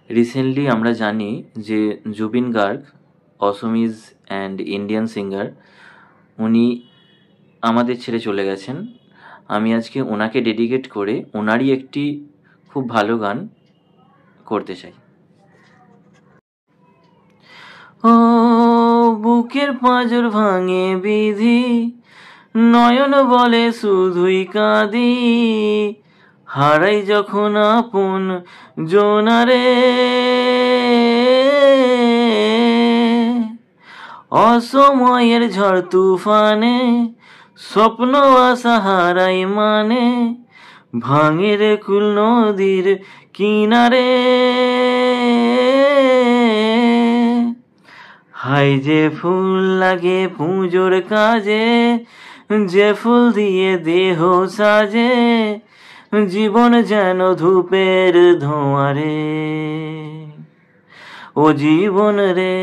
Recently আমরা জানি যে Zubeen Garg, Assamese and Indian singer, উনি আমাদের ছেড়ে চলে গেছেন। আমি আজকে ওনাকে ডেডিকেট করে ওনারই একটি খুব ভালো গান করতে চাই। ও বুকের পাঁজর ভাঙে বিধি, নয়ন বলে শুধুই কাঁদি, হারাই যখন আপন জোনারে, অসময়ের ঝড় তুফানে স্বপ্ন আশা হারাই মানে, ভাঙে রে কুল নদীর কিনারে। হাই যে ফুল লাগে পুজোর কাজে, যে ফুল দিয়ে দেহ সাজে, জীবন যেন ধূপের ধোঁয়া রে, ও জীবন রে।